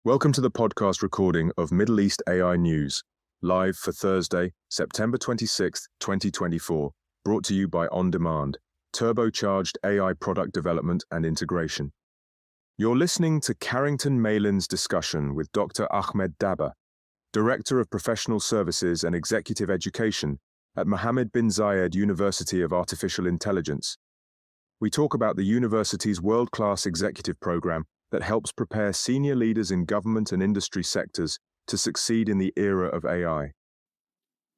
Welcome to the podcast recording of Middle East AI News, live for Thursday, September 26th, 2024, brought to you by On Demand, turbocharged AI product development and integration. You're listening to Carrington Malin's discussion with Dr. Ahmed Dabbagh, Director of Professional Services and Executive Education at Mohamed bin Zayed University of Artificial Intelligence. We talk about the university's world-class executive program that helps prepare senior leaders in government and industry sectors to succeed in the era of AI.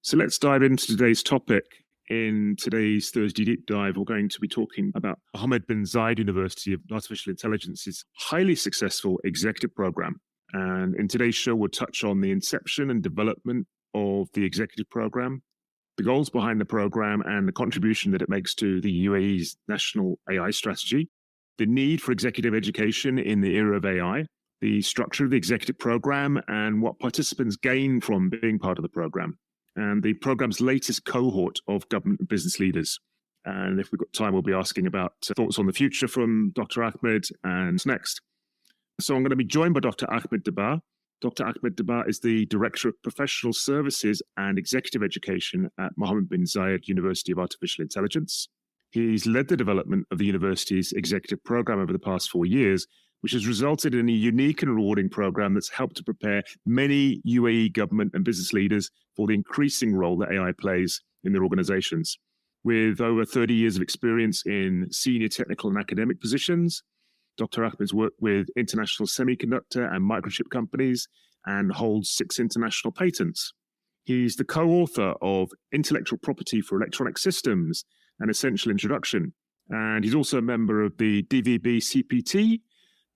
So let's dive into today's topic. In today's Thursday Deep Dive, we're going to be talking about Mohamed bin Zayed University of Artificial Intelligence's highly successful executive program. And in today's show, we'll touch on the inception and development of the executive program, the goals behind the program, and the contribution that it makes to the UAE's national AI strategy, the need for executive education in the era of AI, the structure of the executive program, and what participants gain from being part of the program, and the program's latest cohort of government and business leaders. And if we've got time, we'll be asking about thoughts on the future from Dr. Ahmed and next. So I'm going to be joined by Dr. Ahmed Dabbagh. Dr. Ahmed Dabbagh is the Director of Professional Services and Executive Education at Mohamed bin Zayed University of Artificial Intelligence. He's led the development of the university's executive program over the past 4 years, which has resulted in a unique and rewarding program that's helped to prepare many UAE government and business leaders for the increasing role that AI plays in their organizations. With over 30 years of experience in senior technical and academic positions, Dr. Ahmed's worked with international semiconductor and microchip companies and holds 6 international patents. He's the co-author of Intellectual Property for Electronic Systems, an Essential Introduction. And he's also a member of the DVB CPT,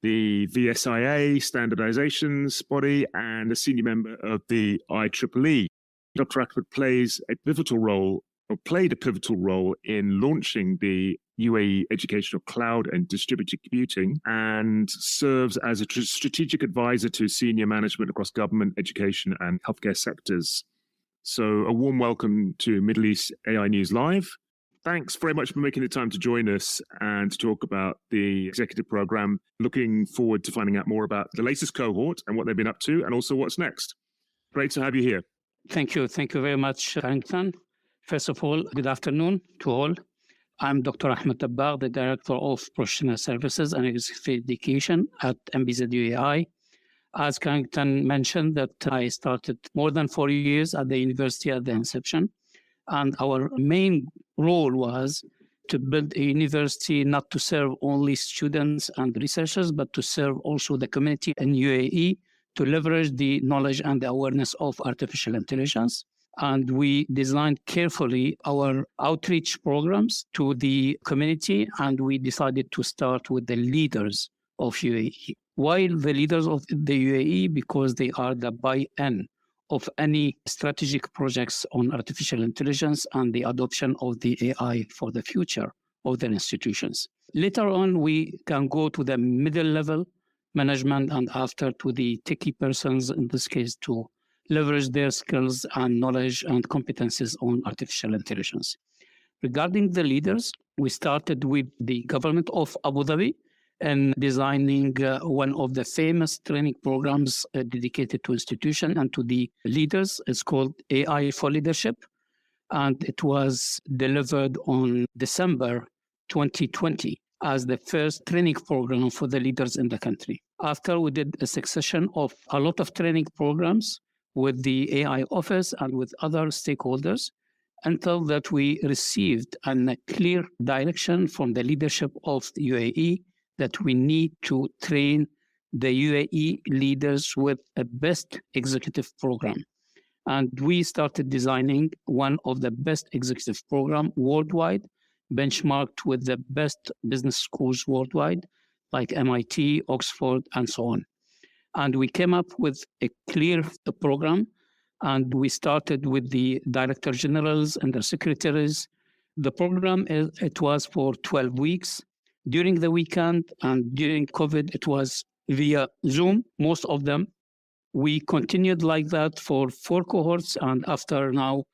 the VSIA standardizations body, and a senior member of the IEEE. Dr. Ahmed played a pivotal role in launching the UAE educational cloud and distributed computing, and serves as a strategic advisor to senior management across government, education, and healthcare sectors. So a warm welcome to Middle East AI News Live. Thanks very much for making the time to join us and to talk about the executive program. Looking forward to finding out more about the latest cohort and what they've been up to, and also what's next. Great to have you here. Thank you. Thank you very much, Carrington. First of all, good afternoon to all. I'm Dr. Ahmed Dabbagh, the Director of Professional Services and Executive Education at MBZUAI. As Carrington mentioned, that I started more than 4 years at the university at the inception. And our main role was to build a university not to serve only students and researchers, but to serve also the community in UAE to leverage the knowledge and the awareness of artificial intelligence. And we designed carefully our outreach programs to the community, and we decided to start with the leaders of UAE. Why the leaders of the UAE? Because they are the buy-in of any strategic projects on artificial intelligence and the adoption of the AI for the future of their institutions. Later on, we can go to the middle level management and after to the techie persons, in this case, to leverage their skills and knowledge and competencies on artificial intelligence. Regarding the leaders, we started with the government of Abu Dhabi and designing one of the famous training programs dedicated to institution and to the leaders. It's called AI for Leadership. And it was delivered on December 2020 as the first training program for the leaders in the country. After, we did a succession of a lot of training programs with the AI office and with other stakeholders until that we received a clear direction from the leadership of the UAE that we need to train the UAE leaders with a best executive program. And we started designing one of the best executive program worldwide, benchmarked with the best business schools worldwide, like MIT, Oxford, and so on. And we came up with a clear program, and we started with the director generals and the secretaries. The program, it was for 12 weeks. During the weekend and during COVID, it was via Zoom, most of them. We continued like that for 4 cohorts, and after now,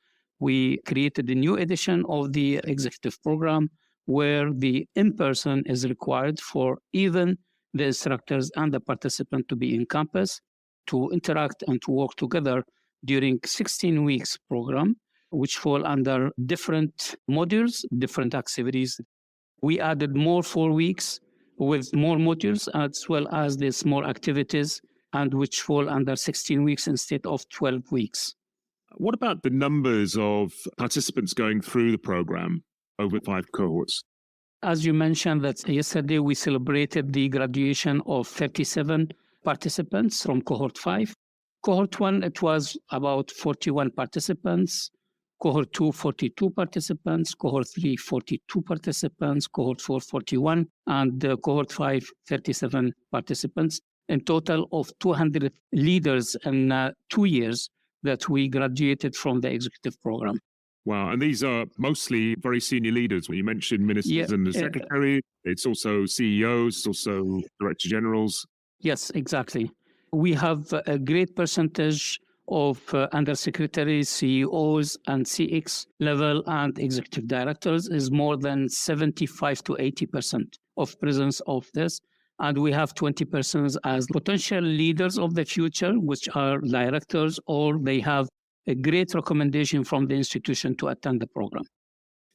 we created a new edition of the executive program where the in-person is required for even the instructors and the participant to be in campus, to interact and to work together during 16 weeks program, which fall under different modules, different activities. We added more 4 weeks with more modules as well as the small activities, and which fall under 16 weeks instead of 12 weeks. What about the numbers of participants going through the program over 5 cohorts? As you mentioned, that yesterday we celebrated the graduation of 37 participants from cohort 5. Cohort 1, it was about 41 participants. Cohort 2, 42 participants. Cohort 3, 42 participants. Cohort 4, 41. And cohort 5, 37 participants. In total of 200 leaders in 2 years that we graduated from the executive program. Wow. And these are mostly very senior leaders. When you mentioned ministers and the secretary, it's also CEOs, it's also director generals. Yes, exactly. We have a great percentage of undersecretaries, CEOs, and CX level and executive directors is more than 75 to 80% of presence of this. And we have 20 persons as potential leaders of the future, which are directors, or they have a great recommendation from the institution to attend the program.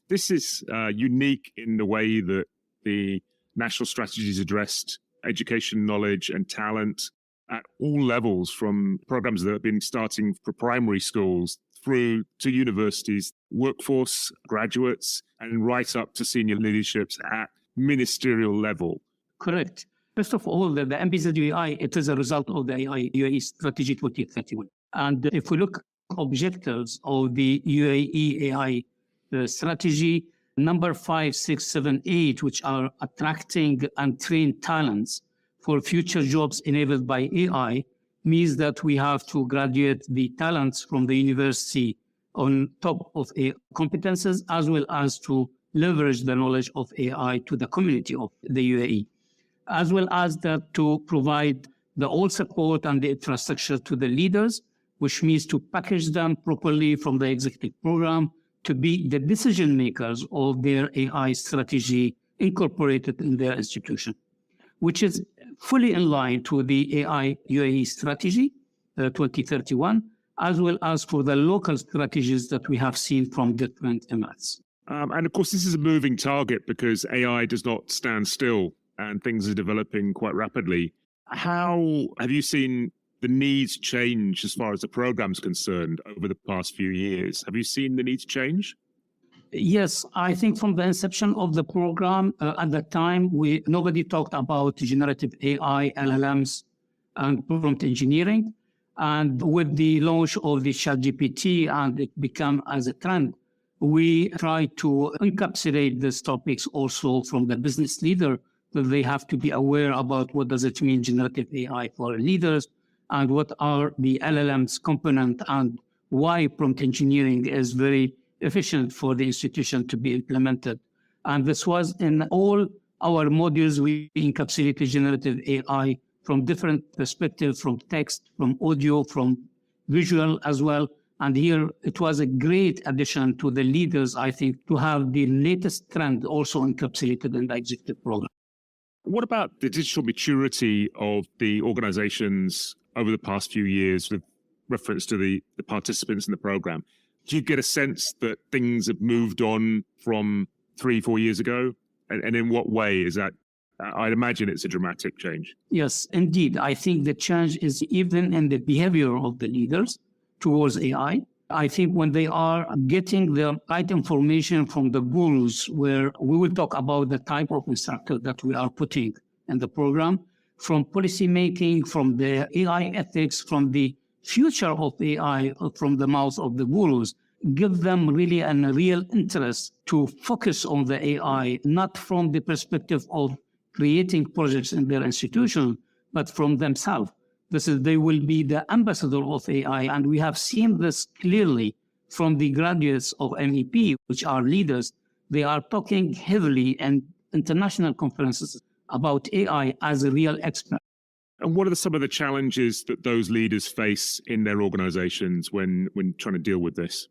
This is unique in the way that the national strategies addressed education, knowledge, and talent at all levels, from programs that have been starting for primary schools through to universities, workforce, graduates, and right up to senior leaderships at ministerial level. Correct. First of all, the MBZUAI, it is a result of the AI UAE Strategy 2031. And if we look at objectives of the UAE AI strategy, number 5, 6, 7, 8, which are attracting and trained talents for future jobs enabled by AI, means that we have to graduate the talents from the university on top of AI competences, as well as to leverage the knowledge of AI to the community of the UAE, as well as that to provide the all support and the infrastructure to the leaders, which means to package them properly from the executive program to be the decision makers of their AI strategy incorporated in their institution, which is fully in line to the AI UAE strategy 2031, as well as for the local strategies that we have seen from different Emirates. And of course, this is a moving target because AI does not stand still and things are developing quite rapidly. How have you seen the needs change as far as the program's concerned over the past few years? Have you seen the needs change? Yes, I think from the inception of the program, at that time, nobody talked about generative AI, LLMs, and prompt engineering. And with the launch of the ChatGPT and it became as a trend, we try to encapsulate these topics also from the business leader, that they have to be aware about what does it mean generative AI for leaders, and what are the LLMs component, and why prompt engineering is very efficient for the institution to be implemented. And this was in all our modules, we encapsulated generative AI from different perspectives, from text, from audio, from visual as well. And here it was a great addition to the leaders, I think, to have the latest trend also encapsulated in the executive program. What about the digital maturity of the organizations over the past few years with reference to the participants in the program? Do you get a sense that things have moved on from 3-4 years ago? And in what way is that? I'd imagine it's a dramatic change. Yes, indeed. I think the change is even in the behavior of the leaders towards AI. I think when they are getting the right information from the gurus, where we will talk about the type of instructor that we are putting in the program, from policy making, from the AI ethics, from the future of AI, from the mouth of the gurus, give them really a real interest to focus on the AI, not from the perspective of creating projects in their institution, but from themselves. They will be the ambassador of AI. And we have seen this clearly from the graduates of MEP, which are leaders. They are talking heavily in international conferences about AI as a real expert. And what are some of the challenges that those leaders face in their organizations when trying to deal with this?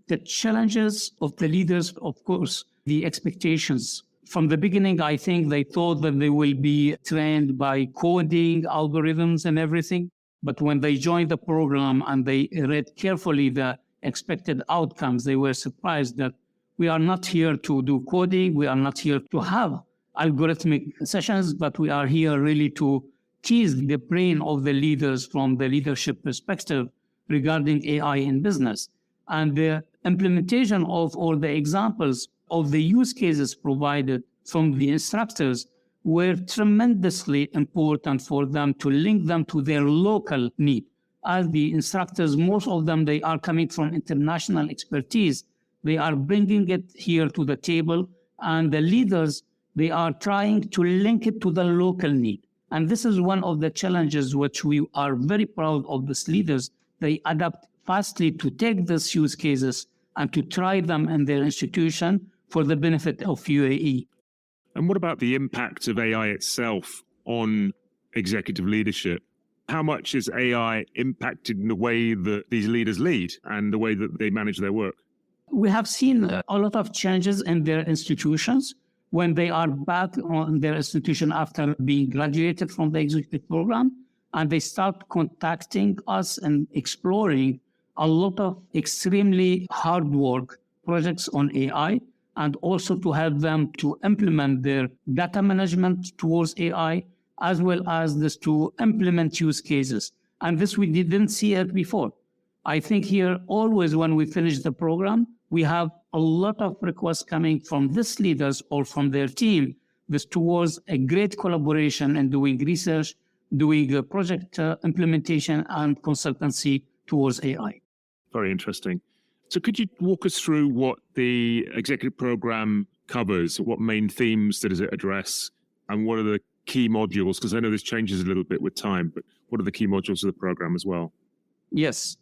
The challenges of the leaders, of course, the expectations From the beginning, I think they thought that they will be trained by coding, algorithms, and everything. But when they joined the program and they read carefully the expected outcomes, they were surprised that we are not here to do coding. We are not here to have algorithmic sessions, but we are here really to tease the brain of the leaders from the leadership perspective regarding AI in business. And the implementation of all the examples of the use cases provided from the instructors were tremendously important for them to link them to their local need. As the instructors, most of them, they are coming from international expertise. They are bringing it here to the table, and the leaders, they are trying to link it to the local need. And this is one of the challenges which we are very proud of these leaders. They adapt fastly to take these use cases and to try them in their institution for the benefit of UAE. And what about the impact of AI itself on executive leadership? How much is AI impacted in the way that these leaders lead and the way that they manage their work? We have seen a lot of changes in their institutions when they are back on their institution after being graduated from the executive program, and they start contacting us and exploring a lot of extremely hard work projects on AI, and also to help them to implement their data management towards AI, as well as this to implement use cases. And this we didn't see it before. I think here always when we finish the program, we have a lot of requests coming from these leaders or from their team, this towards a great collaboration and doing research, doing a project implementation and consultancy towards AI. Very interesting. So could you walk us through what the executive program covers, what main themes does it address, and what are the key modules? Because I know this changes a little bit with time, but what are the key modules of the program as well? Yes.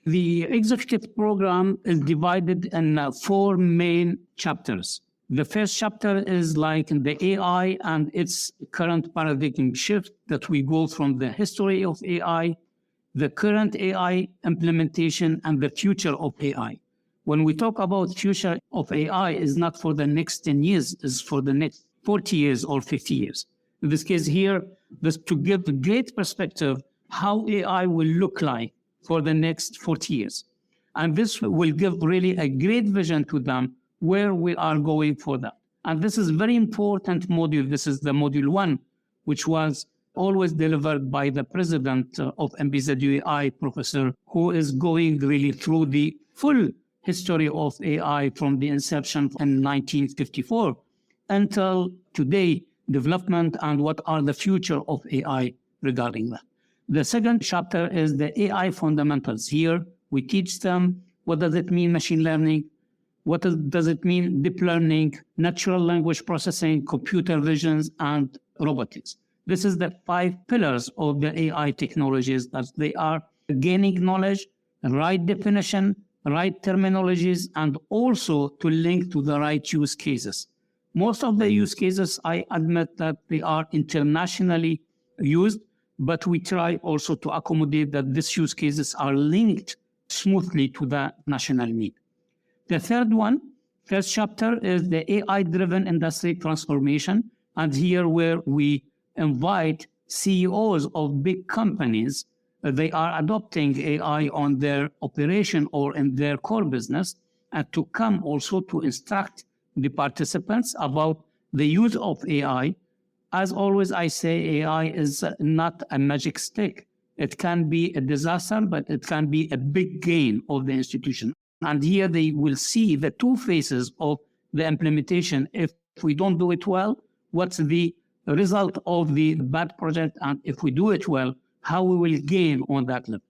The executive program is divided in 4 main chapters. The first chapter is like the AI and its current paradigm shift, that we go from the history of AI, the current AI implementation, and the future of AI. When we talk about future of AI, is not for the next 10 years, it's for the next 40 years or 50 years. In this case here, this to give a great perspective how AI will look like for the next 40 years. And this will give really a great vision to them where we are going for that. And this is very important module. This is the module 1, which was always delivered by the president of MBZUAI, professor, who is going really through the full history of AI from the inception in 1954 until today, development and what are the future of AI regarding that. The second chapter is the AI fundamentals. Here, we teach them what does it mean machine learning, what does it mean deep learning, natural language processing, computer visions, and robotics. This is the 5 pillars of the AI technologies, that they are gaining knowledge, right definition, right terminologies, and also to link to the right use cases. Most of the use cases, I admit that they are internationally used, but we try also to accommodate that these use cases are linked smoothly to the national need. The first chapter is the AI-driven industry transformation. And here where we invite CEOs of big companies, they are adopting AI on their operation or in their core business, and to come also to instruct the participants about the use of AI. As always, I say AI is not a magic stick. It can be a disaster, but it can be a big gain of the institution. And here they will see the 2 phases of the implementation. If we don't do it well, what's the result of the bad project? And if we do it well, how we will gain on that level.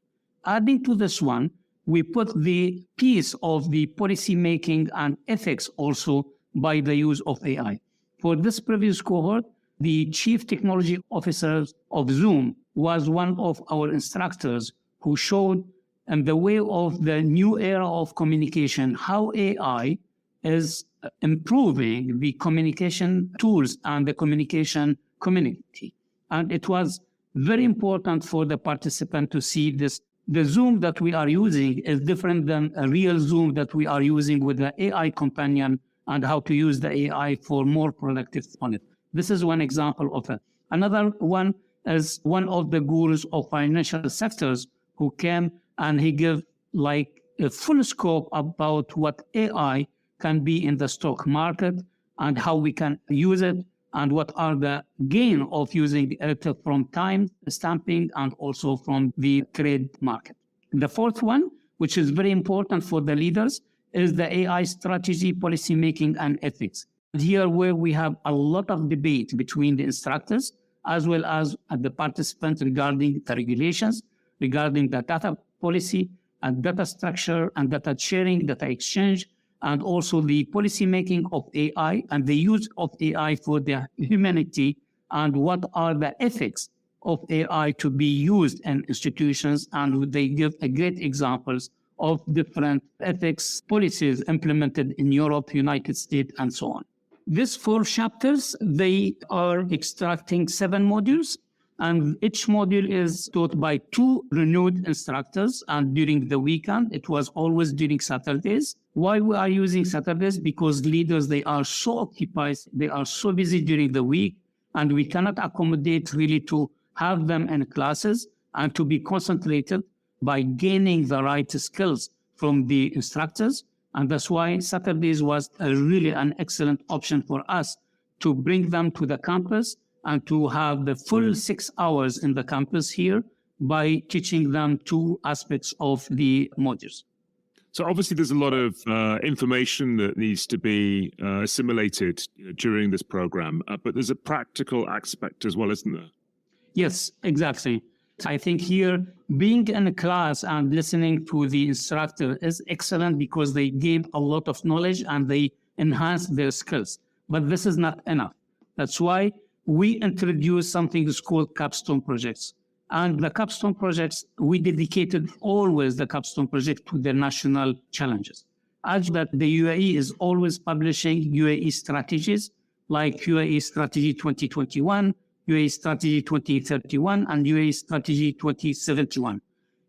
Adding to this one, we put the piece of the policy making and ethics also by the use of AI. For this previous cohort, the Chief Technology Officer of Zoom was one of our instructors who showed in the way of the new era of communication, how AI is improving the communication tools and the communication community. And it was very important for the participant to see this. The Zoom that we are using is different than a real Zoom that we are using with the AI companion and how to use the AI for more productive on it. This is one example of it. Another one is one of the gurus of financial sectors who came and he gave like a full scope about what AI can be in the stock market and how we can use it and what are the gain of using it from time stamping and also from the trade market. The fourth one, which is very important for the leaders, is the AI strategy, policy making, and ethics. Here where we have a lot of debate between the instructors as well as the participants regarding the regulations, regarding the data policy and data structure and data sharing, data exchange, and also the policy making of AI and the use of AI for the humanity and what are the ethics of AI to be used in institutions. And they give a great examples of different ethics policies implemented in Europe, United States, and so on. These 4 chapters, they are extracting 7 modules, and each module is taught by 2 renewed instructors. And during the weekend, it was always during Saturdays. Why we are using Saturdays? Because leaders, they are so occupied, they are so busy during the week, and we cannot accommodate really to have them in classes and to be concentrated by gaining the right skills from the instructors. And that's why Saturdays was really an excellent option for us to bring them to the campus and to have the full 6 hours in the campus here by teaching them 2 aspects of the modules. So obviously there's a lot of information that needs to be assimilated during this program, but there's a practical aspect as well, isn't there? Yes, exactly. I think here being in a class and listening to the instructor is excellent because they give a lot of knowledge and they enhance their skills. But this is not enough. That's why we introduced something that's called Capstone projects. And the Capstone projects, we dedicated always the Capstone project to the national challenges. As that the UAE is always publishing UAE strategies like UAE Strategy 2021, UAE Strategy 2031, and UAE Strategy 2071.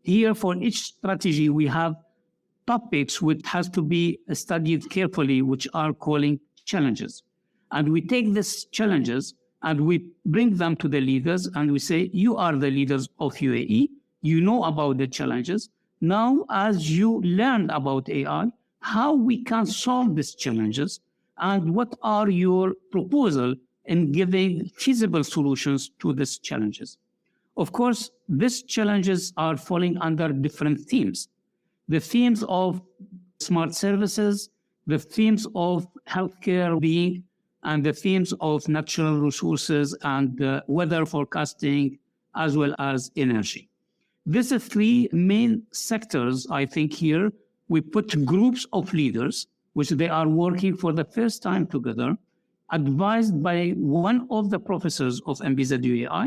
Here, for each strategy, we have topics which has to be studied carefully, which are calling challenges. And we take these challenges and we bring them to the leaders and we say, you are the leaders of UAE, you know about the challenges. Now, as you learned about AI, how we can solve these challenges and what are your proposals in giving feasible solutions to these challenges. Of course, these challenges are falling under different themes. The themes of smart services, the themes of healthcare being, and the themes of natural resources and weather forecasting, as well as energy. These are 3 main sectors, I think here, we put groups of leaders, which they are working for the first time together, advised by one of the professors of MBZUAI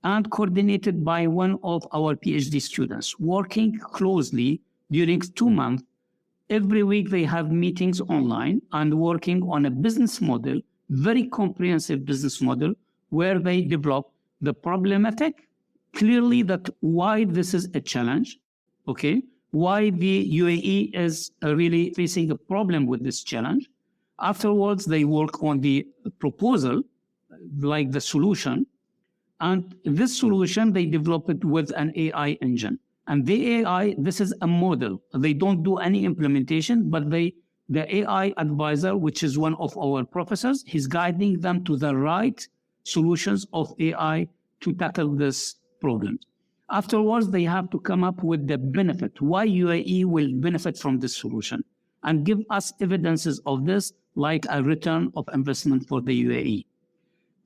and coordinated by one of our PhD students, working closely during 2 months. Every week they have meetings online and working on a business model, very comprehensive business model, where they develop the problematic, clearly that why this is a challenge, okay? Why the UAE is really facing a problem with this challenge. Afterwards, they work on the proposal, like the solution. And this solution, they develop it with an AI engine. And the AI, this is a model. They don't do any implementation, but the AI advisor, which is one of our professors, he's guiding them to the right solutions of AI to tackle this problem. Afterwards, they have to come up with the benefit, why UAE will benefit from this solution, and give us evidences of this, like a return of investment for the UAE.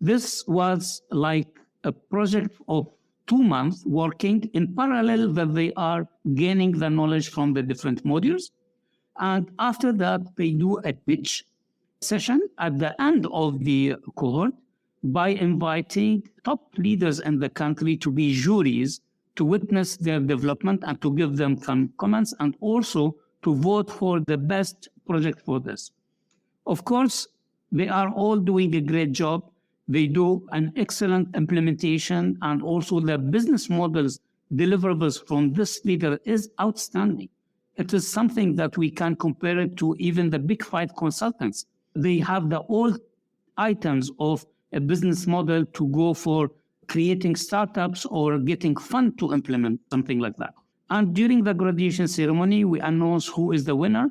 This was like a project of 2 months working in parallel that they are gaining the knowledge from the different modules. And after that, they do a pitch session at the end of the cohort by inviting top leaders in the country to be juries to witness their development and to give them some comments and also to vote for the best project for this. Of course, they are all doing a great job. They do an excellent implementation, and also the business models deliverables from this leader is outstanding. It is something that we can compare it to even the big 5 consultants they have the old items of a business model to go for creating startups or getting fund to implement something like that. And during the graduation ceremony, we announce who is the winner,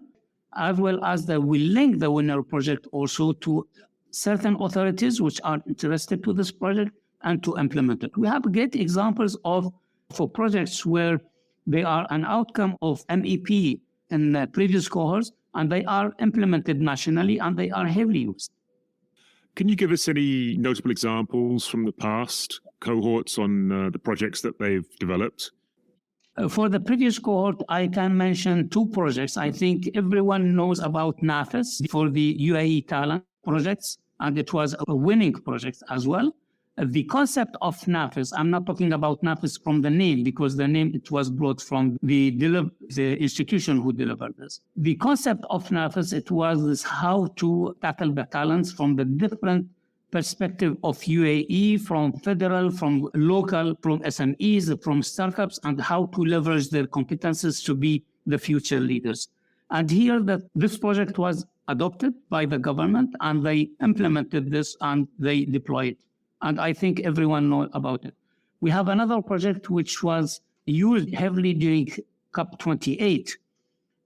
as well as that we link the winner project also to certain authorities which are interested to this project and to implement it. We have great examples for projects where they are an outcome of MEP in the previous cohorts, and they are implemented nationally and they are heavily used. Can you give us any notable examples from the past cohorts on the projects that they've developed? For the previous cohort, I can mention two projects. I think everyone knows about NAFIS for the UAE talent projects, and it was a winning project as well. The concept of NAFIS, I'm not talking about NAFIS from the name, because the name, it was brought from the institution who delivered this. The concept of NAFIS, it was this how to tackle the talents from the different perspective of UAE, from federal, from local, from SMEs, from startups, and how to leverage their competences to be the future leaders. And here this project was adopted by the government, and they implemented this and they deployed it. And I think everyone knows about it. We have another project which was used heavily during COP28,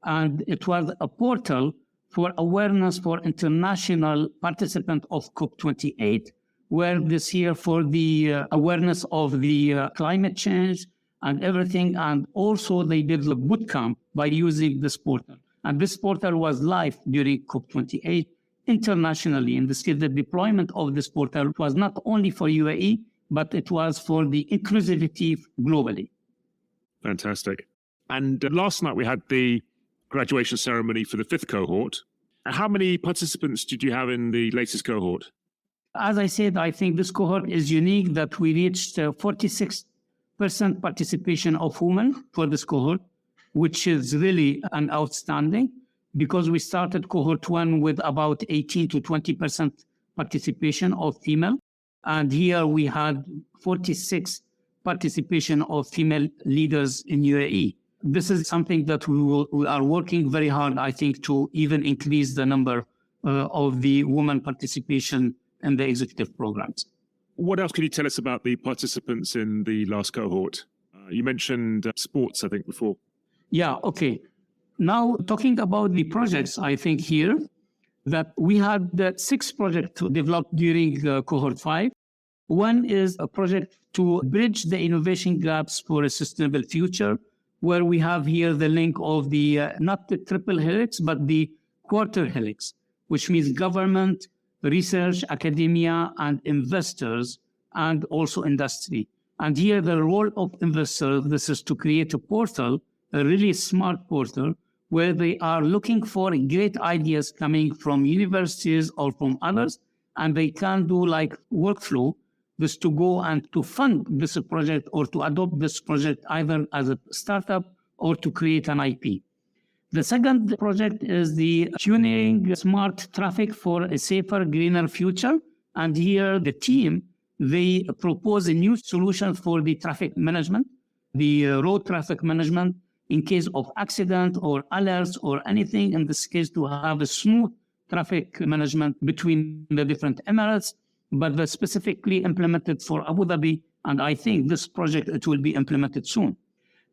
and it was a portal for awareness for international participants of COP28, where this year for the awareness of the climate change and everything. And also they did the bootcamp by using this portal. And this portal was live during COP28 internationally. In this case, the deployment of this portal was not only for UAE, but it was for the inclusivity globally. Fantastic. And last night we had the graduation ceremony for the 5th cohort. How many participants did you have in the latest cohort? As I said, I think this cohort is unique that we reached 46% participation of women for this cohort, which is really an outstanding, because we started cohort 1 with about 18 to 20% participation of female. And here we had 46 participation of female leaders in UAE. This is something that we are working very hard, I think, to even increase the number of the women participation in the executive programs. What else can you tell us about the participants in the last cohort? You mentioned sports, I think, before. Yeah, okay. Now, talking about the projects, I think here that we had 6 projects developed during cohort 5. One is a project to bridge the innovation gaps for a sustainable future, where we have here the link of the, not the triple helix, but the quarter helix, which means government, research, academia, and investors, and also industry. And here the role of investors, this is to create a portal, a really smart portal, where they are looking for great ideas coming from universities or from others, and they can do like workflow, this to go and to fund this project or to adopt this project either as a startup or to create an IP. The second project is the tuning smart traffic for a safer, greener future. And here the team, they propose a new solution for the traffic management, the road traffic management, in case of accident or alerts or anything, in this case to have a smooth traffic management between the different emirates, but they're specifically implemented for Abu Dhabi, and I think this project, it will be implemented soon.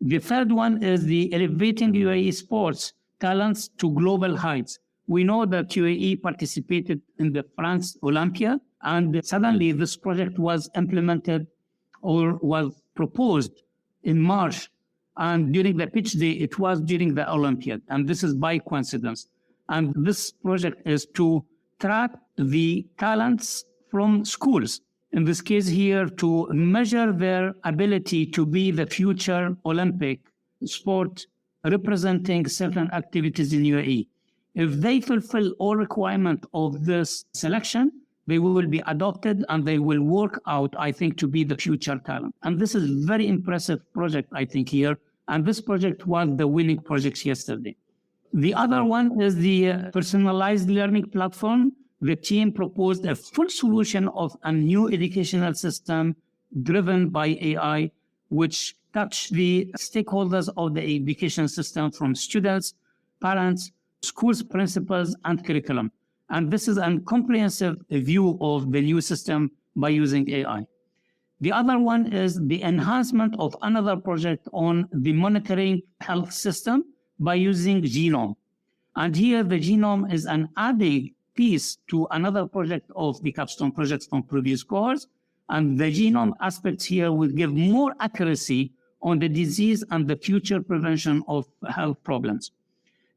The third one is the elevating UAE sports talents to global heights. We know that UAE participated in the France Olympia, and suddenly this project was implemented or was proposed in March. And during the pitch day, it was during the Olympiad. And this is by coincidence. And this project is to track the talents from schools. In this case here, to measure their ability to be the future Olympic sport representing certain activities in UAE. If they fulfill all requirements of this selection, they will be adopted and they will work out, I think, to be the future talent. And this is very impressive project, I think, here. And this project was the winning project yesterday. The other one is the personalized learning platform. The team proposed a full solution of a new educational system driven by AI, which touch the stakeholders of the education system from students, parents, schools, principals, and curriculum. And this is a comprehensive view of the new system by using AI. The other one is the enhancement of another project on the monitoring health system by using genome. And here the genome is an added piece to another project of the Capstone projects from previous cohorts. And the genome aspects here will give more accuracy on the disease and the future prevention of health problems.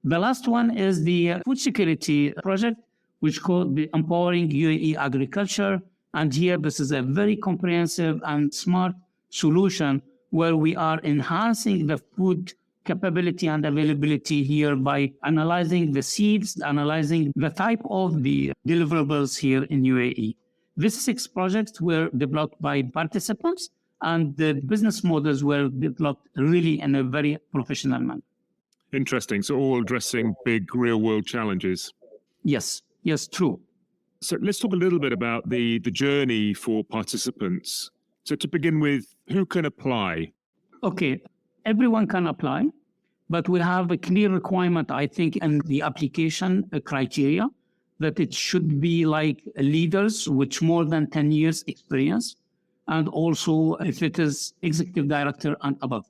The last one is the food security project, which called the Empowering UAE Agriculture. And here, this is a very comprehensive and smart solution where we are enhancing the food capability and availability here by analyzing the seeds, analyzing the type of the deliverables here in UAE. These 6 projects were developed by participants, and the business models were developed really in a very professional manner. Interesting. So all addressing big real-world challenges. Yes, true. So let's talk a little bit about the journey for participants. So to begin with, who can apply? Okay, everyone can apply, but we have a clear requirement, I think, in the application criteria, that it should be like leaders with more than 10 years experience, and also if it is executive director and above.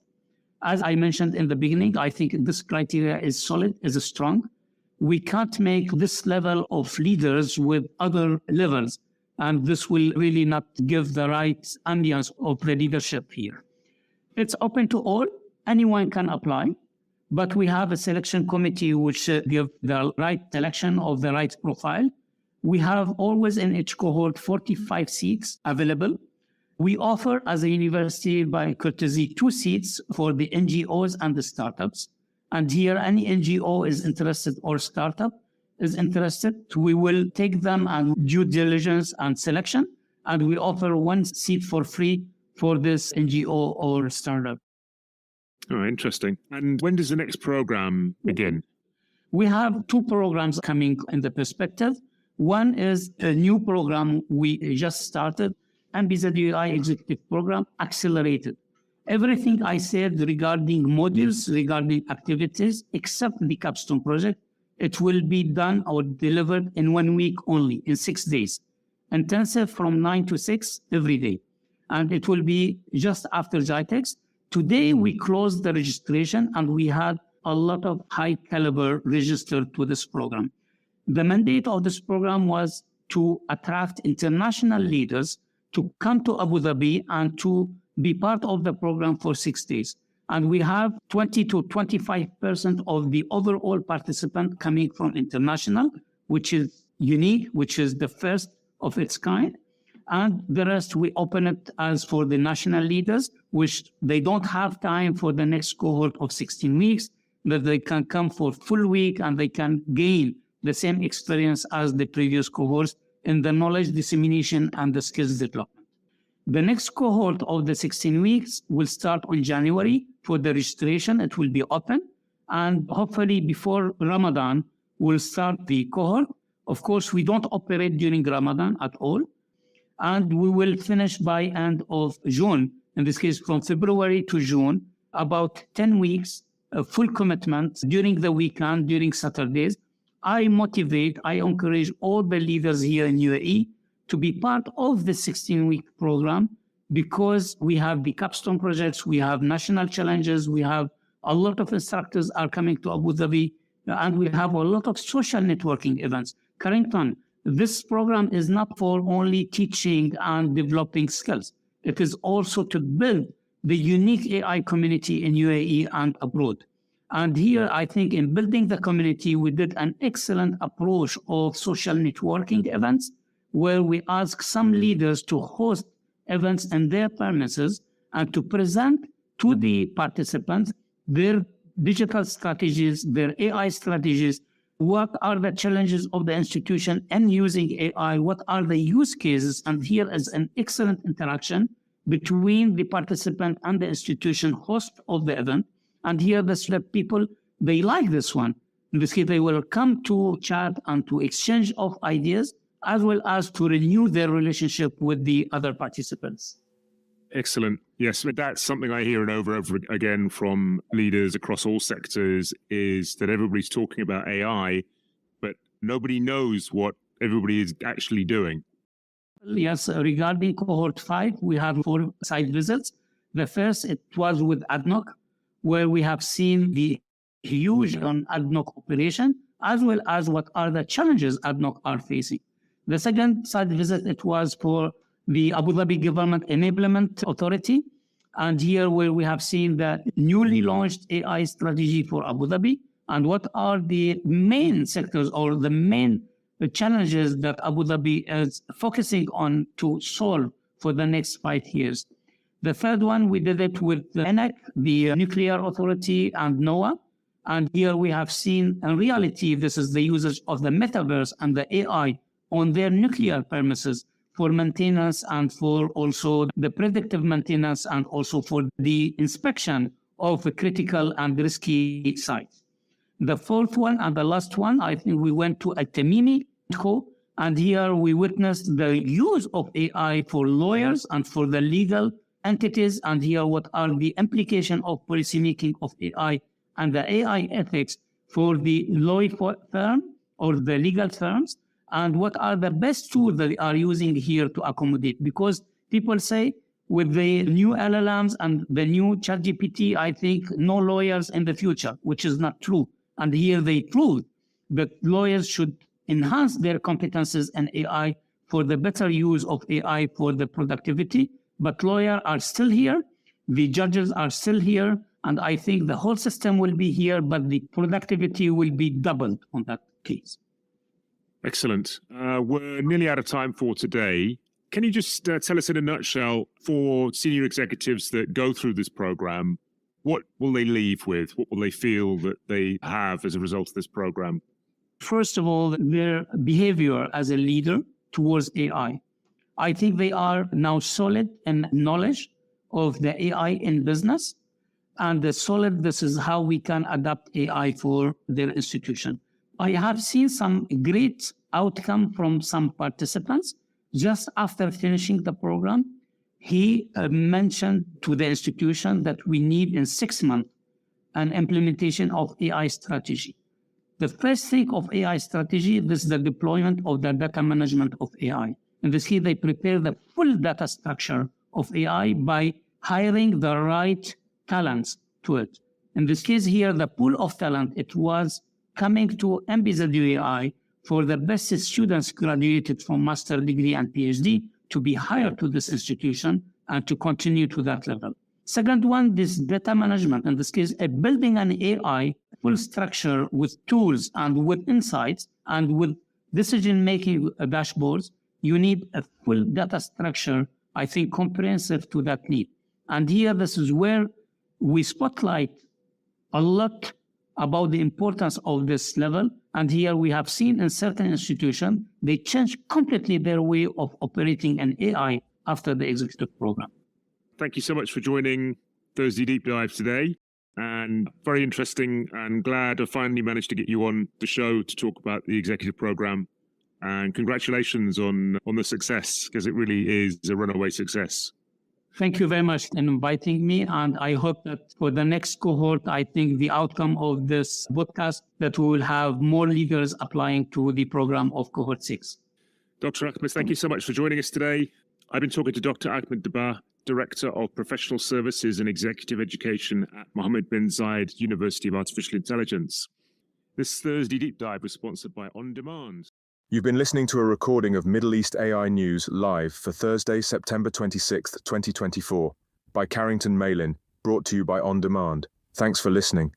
As I mentioned in the beginning, I think this criteria is solid, is strong. We can't make this level of leaders with other levels, and this will really not give the right ambience of the leadership here. It's open to all, anyone can apply, but we have a selection committee which give the right selection of the right profile. We have always in each cohort 45 seats available. We offer as a university by courtesy 2 seats for the NGOs and the startups. And here any NGO is interested or startup is interested, we will take them and due diligence and selection. And we offer 1 seat for free for this NGO or startup. Oh, interesting. And when does the next program begin? We have 2 programs coming in the perspective. One is a new program we just started, MBZUAI Executive Program Accelerated. Everything I said regarding modules, regarding activities, except the Capstone project, it will be done or delivered in 1 week only, in 6 days. Intensive from 9 to 6 every day. And it will be just after GITEX. Today, we closed the registration and we had a lot of high caliber registered to this program. The mandate of this program was to attract international leaders to come to Abu Dhabi and to be part of the program for 6 days. And we have 20 to 25% of the overall participant coming from international, which is unique, which is the first of its kind. And the rest, we open it as for the national leaders, which they don't have time for the next cohort of 16 weeks, that they can come for full week and they can gain the same experience as the previous cohorts in the knowledge dissemination and the skills development. The next cohort of the 16 weeks will start on January for the registration. It will be open. And hopefully before Ramadan, we'll start the cohort. Of course, we don't operate during Ramadan at all. And we will finish by end of June, in this case from February to June, about 10 weeks, full commitment during the weekend, during Saturdays. I encourage all the leaders here in UAE to be part of the 16-week program, because we have the Capstone projects, we have national challenges, we have a lot of instructors are coming to Abu Dhabi, and we have a lot of social networking events. Carrington, this program is not for only teaching and developing skills. It is also to build the unique AI community in UAE and abroad. And here, I think in building the community, we did an excellent approach of social networking events, where we ask some leaders to host events in their premises and to present to the participants their digital strategies, their AI strategies, what are the challenges of the institution in using AI, what are the use cases, and here is an excellent interaction between the participant and the institution host of the event. And here the people, they like this one. In this case, they will come to chat and to exchange of ideas, as well as to renew their relationship with the other participants. Excellent. Yes, that's something I hear and over again from leaders across all sectors, is that everybody's talking about AI, but nobody knows what everybody is actually doing. Yes, regarding cohort 5, we have 4 site visits. The first, it was with ADNOC, where we have seen the huge on ADNOC operation, as well as what are the challenges ADNOC are facing. The second site visit, it was for the Abu Dhabi Government Enablement Authority. And here where we have seen the newly launched AI strategy for Abu Dhabi and what are the main sectors or the main challenges that Abu Dhabi is focusing on to solve for the next 5 years. The third one, we did it with the ENAC, the Nuclear Authority, and NOAA. And here we have seen, in reality, this is the usage of the metaverse and the AI on their nuclear premises for maintenance and for also the predictive maintenance and also for the inspection of the critical and risky sites. The fourth one and the last one, I think we went to Al-Tamimi, and here we witnessed the use of AI for lawyers and for the legal entities, and here what are the implications of policymaking of AI and the AI ethics for the law firm or the legal firms, and what are the best tools that they are using here to accommodate. Because people say with the new LLMs and the new ChatGPT, I think no lawyers in the future, which is not true. And here they prove that lawyers should enhance their competences in AI for the better use of AI for the productivity. But lawyers are still here, the judges are still here, and I think the whole system will be here, but the productivity will be doubled on that case. Excellent. We're nearly out of time for today. Can you just tell us in a nutshell, for senior executives that go through this program, what will they leave with? What will they feel that they have as a result of this program? First of all, their behavior as a leader towards AI. I think they are now solid in knowledge of the AI in business, and the solid, this is how we can adapt AI for their institution. I have seen some great outcome from some participants. Just after finishing the program, he mentioned to the institution that we need in 6 months an implementation of AI strategy. The first thing of AI strategy is the deployment of the data management of AI. In this case, they prepare the full data structure of AI by hiring the right talents to it. In this case here, the pool of talent, it was coming to MBZUAI for the best students graduated from master degree and PhD to be hired to this institution and to continue to that level. Second one, this data management. In this case, building an AI full structure with tools and with insights and with decision-making dashboards, you need a full data structure, I think, comprehensive to that need. And here, this is where we spotlight a lot about the importance of this level. And here we have seen in certain institutions, they change completely their way of operating an AI after the executive program. Thank you so much for joining Thursday Deep Dive today. And very interesting, and glad I finally managed to get you on the show to talk about the executive program. And congratulations on the success, because it really is a runaway success. Thank you very much for inviting me. And I hope that for the next cohort, I think the outcome of this podcast, that we will have more leaders applying to the program of cohort 6. Dr. Ahmed, thank you so much for joining us today. I've been talking to Dr. Ahmed Dabbagh, Director of Professional Services and Executive Education at Mohamed bin Zayed University of Artificial Intelligence. This Thursday Deep Dive was sponsored by On Demand. You've been listening to a recording of Middle East AI News live for Thursday, September 26th, 2024, by Carrington Malin, brought to you by On Demand. Thanks for listening.